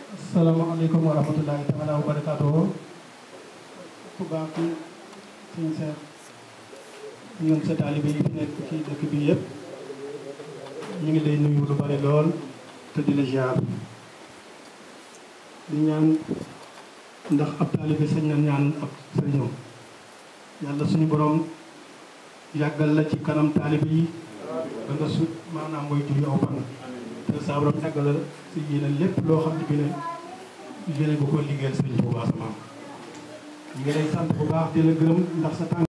Assalamualaikum warahmatullahi taala wabarakatuh. Ku baax ci sëñ Seex ñun sa taalibe yi fi nekk ci dëkk bi yëpp ñu ngi lay nuyu lu bari lool te di la ziar di ñaan ndax ab taalibe sañ na ñaan ab sëriñam yàlla suñu borom yàggal la ci kanam taalibe yi ba nga sut maanaam mooy jur aw fan te saa borom yàggal la si yéene lépp loo xam ne bi ne yéene nga ko liggéeyal sëriñ bu baax sama ñu ngi lay sant bu baax di la gërëm ndax sa tànk